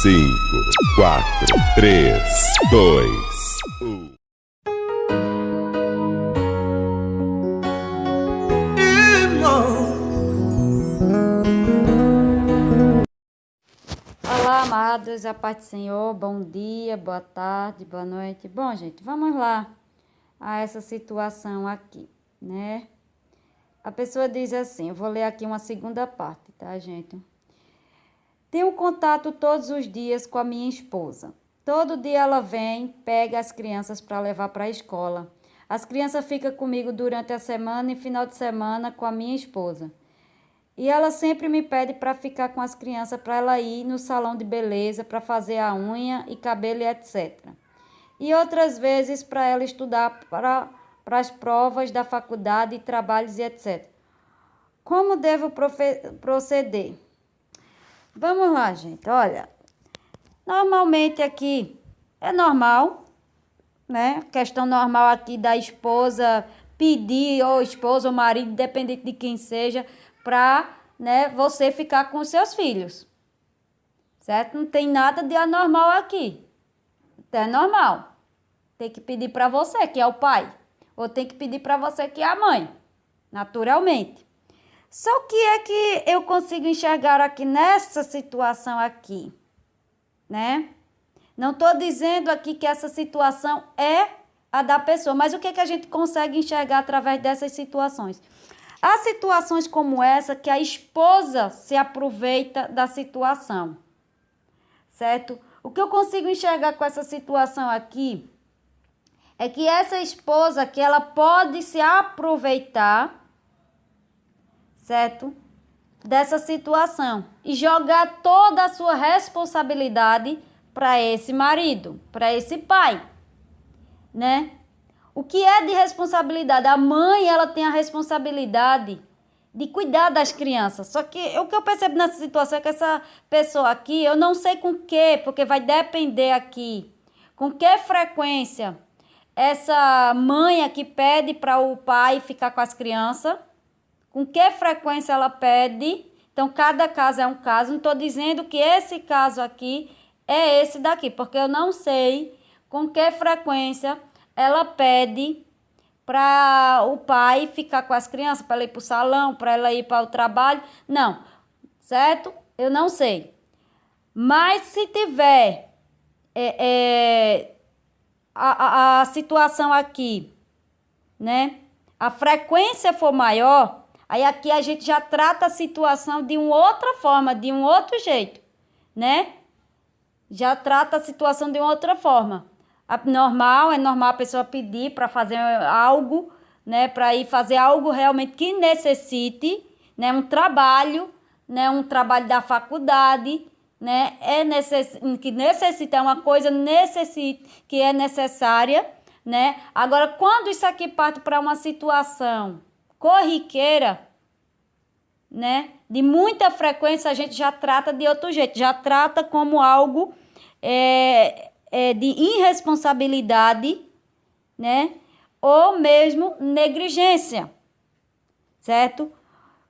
5, 4, 3, 2, 1. Olá, amados, a paz do Senhor, bom dia, boa tarde, boa noite. Bom, gente, vamos lá a essa situação aqui, né? A pessoa diz assim, eu vou ler aqui uma segunda parte, tá, gente? Tenho contato todos os dias com a minha esposa. Todo dia ela vem, pega as crianças para levar para a escola. As crianças ficam comigo durante a semana e final de semana com a minha esposa. E ela sempre me pede para ficar com as crianças, para ela ir no salão de beleza, para fazer a unha e cabelo e etc. E outras vezes para ela estudar para as provas da faculdade e trabalhos e etc. Como devo proceder? Vamos lá, gente. Olha, normalmente aqui é normal, né? Questão normal aqui da esposa pedir, ou esposa ou marido, independente de quem seja, para, né, você ficar com os seus filhos, certo? Não tem nada de anormal aqui. É normal. Tem que pedir para você, que é o pai, ou tem que pedir para você, que é a mãe, naturalmente. Só que é que eu consigo enxergar aqui nessa situação aqui, né? Não estou dizendo aqui que essa situação é a da pessoa, mas o que que a gente consegue enxergar através dessas situações? Há situações como essa que a esposa se aproveita da situação, certo? O que eu consigo enxergar com essa situação aqui é que essa esposa que ela pode se aproveitar, certo? Dessa situação e jogar toda a sua responsabilidade para esse marido, para esse pai, né? O que é de responsabilidade? A mãe, ela tem a responsabilidade de cuidar das crianças. Só que o que eu percebo nessa situação é que essa pessoa aqui, eu não sei com que, porque vai depender aqui, com que frequência essa mãe aqui pede para o pai ficar com as crianças, com que frequência ela pede. Então, cada caso é um caso. Não estou dizendo que esse caso aqui é esse daqui, porque eu não sei com que frequência ela pede para o pai ficar com as crianças, para ela ir para o salão, para ela ir para o trabalho. Não, certo? Eu não sei. Mas se tiver a situação aqui, né? A frequência for maior, aí aqui a gente já trata a situação de uma outra forma, de um outro jeito, né? Já trata a situação de uma outra forma. É normal a pessoa pedir para fazer algo, né? Para ir fazer algo realmente que necessite, né? Um trabalho, né? Um trabalho da faculdade, né? Que necessita, é uma coisa que é necessária, né? Agora, quando isso aqui parte para uma situação corriqueira, né? De muita frequência, a gente já trata de outro jeito, já trata como algo de irresponsabilidade, né? Ou mesmo negligência, certo?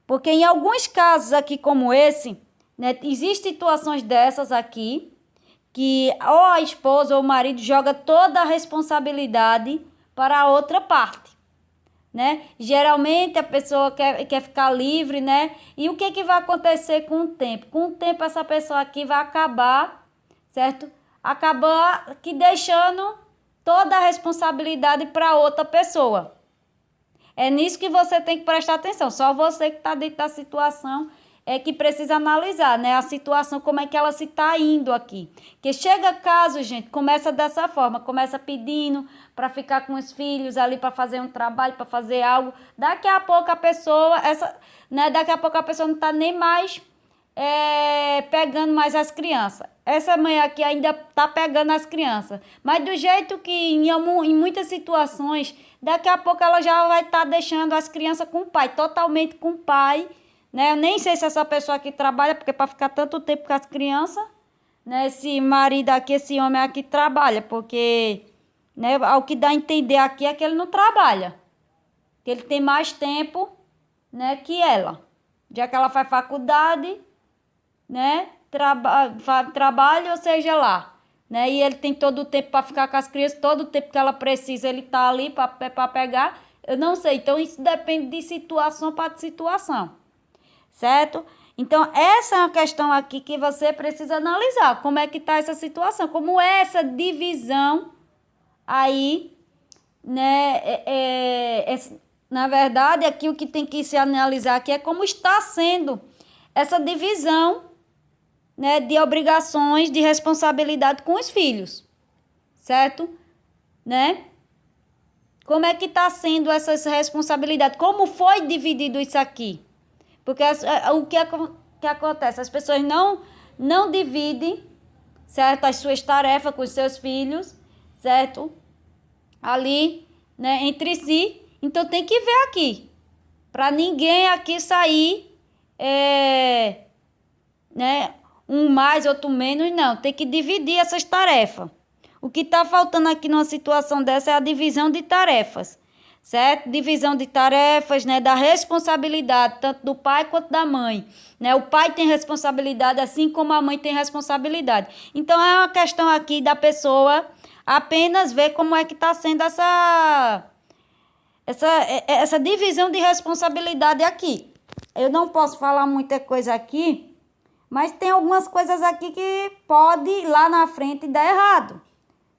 Porque em alguns casos aqui como esse, né? Existem situações dessas aqui, que ou a esposa ou o marido joga toda a responsabilidade para a outra parte, né? Geralmente a pessoa quer ficar livre, né? E o que vai acontecer com o tempo? Com o tempo essa pessoa aqui vai acabar, certo? Acabar que deixando toda a responsabilidade para outra pessoa. É nisso que você tem que prestar atenção. Só você que está dentro da situação é que precisa analisar, né? A situação, como é que ela se está indo aqui. Que chega caso, gente, começa dessa forma, começa pedindo para ficar com os filhos ali, para fazer um trabalho, para fazer algo. Daqui a pouco a pessoa, daqui a pouco a pessoa não está nem mais pegando mais as crianças. Essa mãe aqui ainda está pegando as crianças. Mas do jeito que em muitas situações, daqui a pouco ela já vai estar deixando as crianças com o pai, totalmente com o pai, né? Eu nem sei se essa pessoa aqui trabalha, porque para ficar tanto tempo com as crianças, né? Esse marido aqui, esse homem aqui trabalha, porque, né, ao que dá a entender aqui é que ele não trabalha, que ele tem mais tempo, né, que ela. Já que ela faz faculdade, né? trabalho, ou seja lá, né? E ele tem todo o tempo para ficar com as crianças, todo o tempo que ela precisa, ele tá ali para pegar. Eu não sei. Então, isso depende de situação para situação, certo? Então, essa é uma questão aqui que você precisa analisar. Como é que tá essa situação? Como é essa divisão aí, né? Na verdade, aqui o que tem que se analisar aqui é como está sendo essa divisão, né, de obrigações, de responsabilidade com os filhos, certo? Né? Como é que está sendo essas responsabilidades? Como foi dividido isso aqui? Porque o que acontece? As pessoas não dividem, certo? As suas tarefas com os seus filhos, certo? Ali, né, entre si. Então, tem que ver aqui. Para ninguém aqui sair, né, um mais, outro menos, não. Tem que dividir essas tarefas. O que está faltando aqui numa situação dessa é a divisão de tarefas, certo? Divisão de tarefas, né, da responsabilidade, tanto do pai quanto da mãe, né? O pai tem responsabilidade, assim como a mãe tem responsabilidade. Então, é uma questão aqui da pessoa apenas ver como é que está sendo essa divisão de responsabilidade aqui. Eu não posso falar muita coisa aqui, mas tem algumas coisas aqui que pode lá na frente dar errado,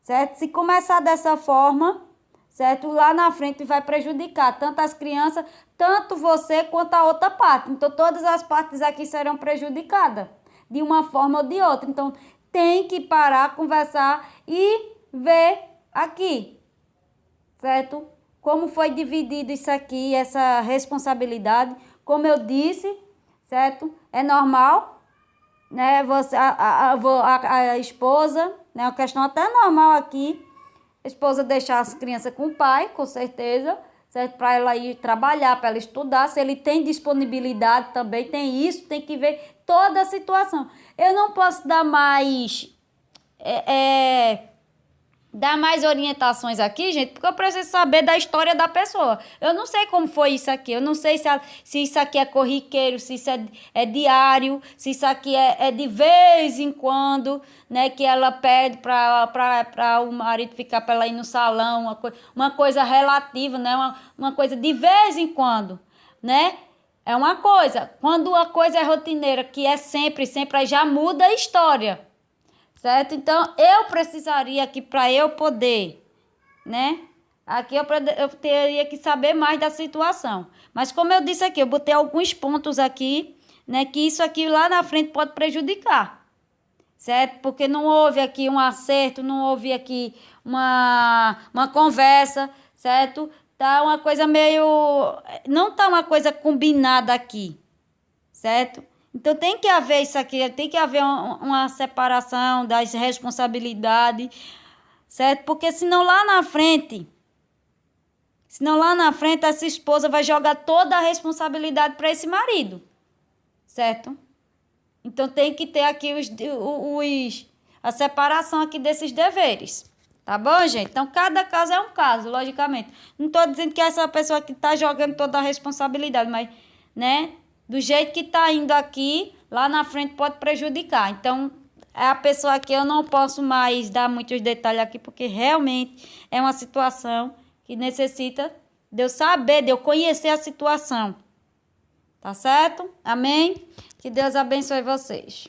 certo? Se começar dessa forma, certo? Lá na frente vai prejudicar tanto as crianças, tanto você quanto a outra parte. Então, todas as partes aqui serão prejudicadas, de uma forma ou de outra. Então, tem que parar, conversar e ver aqui, certo? Como foi dividido isso aqui, essa responsabilidade. Como eu disse, certo? É normal, né? Você, a esposa, né? Uma questão até normal aqui. A esposa deixar as crianças com o pai, com certeza, certo? Para ela ir trabalhar, para ela estudar. Se ele tem disponibilidade também, tem isso, tem que ver toda a situação. Eu não posso dar mais... dar mais orientações aqui, gente, porque eu preciso saber da história da pessoa. Eu não sei como foi isso aqui, eu não sei se isso aqui é corriqueiro, se isso é diário, se isso aqui é de vez em quando, né, que ela pede para o marido ficar para ela ir no salão, uma coisa relativa, né, uma coisa de vez em quando, né? É uma coisa. Quando a coisa é rotineira, que é sempre, aí já muda a história. Certo? Então, eu precisaria aqui para eu poder, né? Aqui eu teria que saber mais da situação. Mas como eu disse aqui, eu botei alguns pontos aqui, né? Que isso aqui lá na frente pode prejudicar. Certo? Porque não houve aqui um acerto, não houve aqui uma conversa, certo? Tá uma coisa meio... Não tá uma coisa combinada aqui, certo? Então, tem que haver isso aqui, tem que haver uma separação das responsabilidades, certo? Porque senão lá na frente, essa esposa vai jogar toda a responsabilidade para esse marido, certo? Então, tem que ter aqui a separação aqui desses deveres, tá bom, gente? Então, cada caso é um caso, logicamente. Não estou dizendo que essa pessoa que está jogando toda a responsabilidade, mas, né? Do jeito que está indo aqui, lá na frente pode prejudicar. Então, a pessoa aqui eu não posso mais dar muitos detalhes aqui, porque realmente é uma situação que necessita de eu saber, de eu conhecer a situação. Tá certo? Amém? Que Deus abençoe vocês.